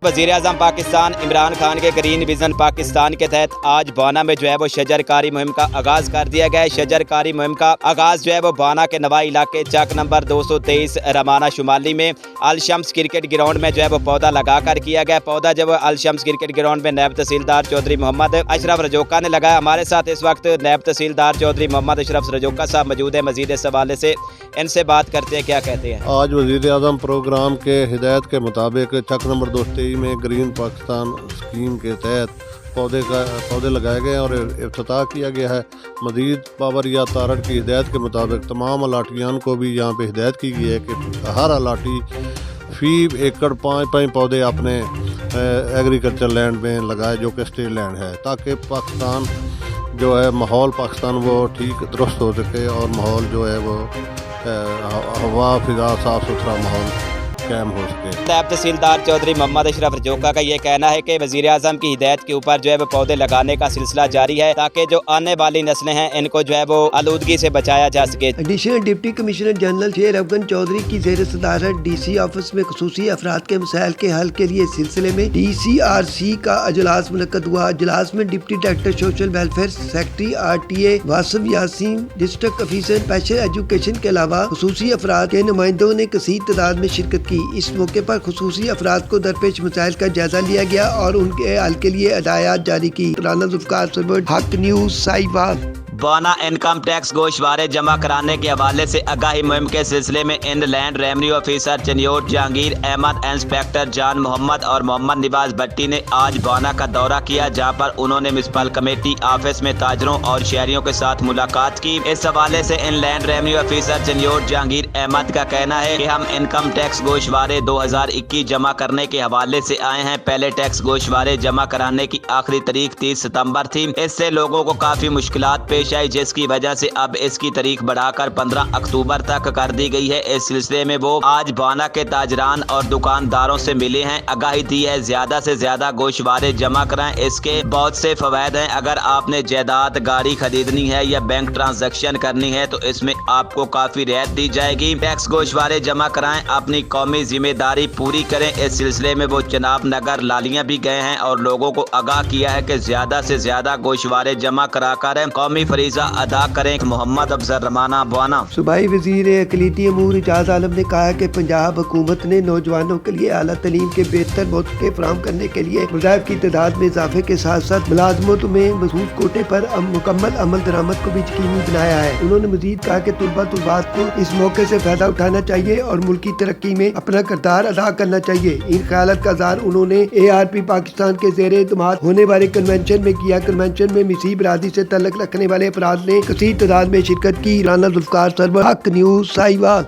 वज़ीर आज़म पाकिस्तान इमरान खान के green vision Pakistan के तहत आज बाना में जो है वो शजरकारी मुहिम का आगाज़ कर दिया गया है। शजरकारी मुहिम का आगाज़ जो है वो बाना के नवाई इलाके चक नंबर 223 रमाना शुमाली में अल शम्स क्रिकेट ग्राउंड में जो है वो पौधा लगा कर किया गया। पौधा जब अल शम्स क्रिकेट ग्राउंड में नायब तहसीलदार चौधरी मोहम्मद अशरफ रजोका ने लगाया। हमारे साथ इस वक्त नायब तहसीलदार चौधरी मोहम्मद अशरफ रजोका साहब मौजूद है। मज़ीद इस हवाले से इनसे बात करते हैं, क्या कहते हैं। आज वज़ीर आज़म प्रोग्राम के हिदायत के मुताबिक चक नंबर 223 में ग्रीन पाकिस्तान स्कीम के तहत पौधे लगाए गए और इफ्तिताह किया गया है। मज़ीद पावरिया तारड़ की हिदायत के मुताबिक तमाम अलाटियान को भी यहाँ पे हिदायत की गई है कि हर अलाटी फी एकड़ 5 पौधे अपने एग्रीकल्चर लैंड में लगाए जो कि स्टेट लैंड है, ताकि पाकिस्तान जो है माहौल पाकिस्तान वो ठीक दुरुस्त हो सके और माहौल जो है वो हवा फिजा साफ़ सुथरा माहौल कायम हो सके। नायब तहसीलदार चौधरी मोहम्मद अशरफ रजोका का ये कहना है कि वज़ीर आज़म की हिदायत के ऊपर जो है वो पौधे लगाने का सिलसिला जारी है, ताकि जो आने वाली नस्लें हैं इनको जो है वो आलूदगी से बचाया जा सके। एडिशनल डिप्टी कमिश्नर जनरल शेर अफगन चौधरी की ज़ेर सदारत DC ऑफिस में खुसूसी अफराद के मसाइल के हल के लिए सिलसिले में DCRC का अजलास मुनक्कद हुआ। अजलास में deputy director social welfare secretary RTA Wasif Yasin, district officer special education के अलावा खुसूसी अफराद के नुमाइंदों ने कसीर तादाद में शिरकत की। इस मौके पर खुसूसी अफराद को दरपेश मसाइल का जायजा लिया गया और उनके हल के लिए हिदायत जारी की। राना जुल्फकार सरवर, हक न्यूज़, साहिवाल। बाना इनकम टैक्स गोशवारे जमा कराने के हवाले से आगाही मुहिम के सिलसिले में inland revenue officer Chiniot Jahangir Ahmad, inspector Jan Mohammad और मोहम्मद निवाज भट्टी ने आज बाना का दौरा किया, जहां पर उन्होंने म्युनिसिपल कमेटी ऑफिस में ताजरों और शहरियों के साथ मुलाकात की। इस हवाले से inland revenue officer Chiniot Jahangir Ahmad का कहना है कि हम इनकम टैक्स गोशवारे 2021 जमा करने के हवाले से आए हैं। पहले टैक्स गोशवारे जमा कराने की आखिरी तारीख 30 सितम्बर थी। इससे लोगों को काफी मुश्किलात पेश आई, जिसकी वजह से अब इसकी तारीख बढ़ाकर 15 अक्टूबर तक कर दी गई है। इस सिलसिले में वो आज बाना के ताजरान और दुकानदारों से मिले हैं, आगाही दी है ज्यादा से ज्यादा गोशवारे जमा कराएं, इसके बहुत से फवायद हैं। अगर आपने जायदाद, गाड़ी खरीदनी है या बैंक ट्रांजैक्शन करनी है तो इसमें आपको काफी रियायत दी जाएगी। टैक्स गोशवारे जमा कराएं, अपनी कौमी जिम्मेदारी पूरी करें। इस सिलसिले में वो जनाब नगर लालियां भी गए हैं और लोगों को आगाह किया है कि ज्यादा से ज्यादा गोशवारे जमा कराकर कौमी फरीजा अदा करें। मोहम्मद अफजल रमाना, बाना। सूबाई वज़ीर अक़लीती अमूर इजाज़ आलम ने कहा कि पंजाब हुकूमत ने नौजवानों के लिए आला तलीम के बेहतर मौक़े फराहम करने के लिए वज़ाइफ की तादाद में इजाफे के साथ साथ मुलाज़मत में मज़बूत कोटे पर मुकम्मल अमल दरामद को भी यकीनी बनाया है। उन्होंने मज़ीद कहा कि तलबात को इस मौके से फ़ायदा उठाना चाहिए और मुल्की तरक्की में अपना किरदार अदा करना चाहिए। इन ख्यालात का इज़हार उन्होंने ARP पाकिस्तान के ज़ेरे इत्माद होने वाले कन्वेंशन में किया। कन्वेंशन में मिसी बरादरी से तल्लुक़ रखने वाले अफराद ने कसीर तादाद में शिरकत की। राना जुल्फकार सरवर, हक न्यूज़, साहिवाल।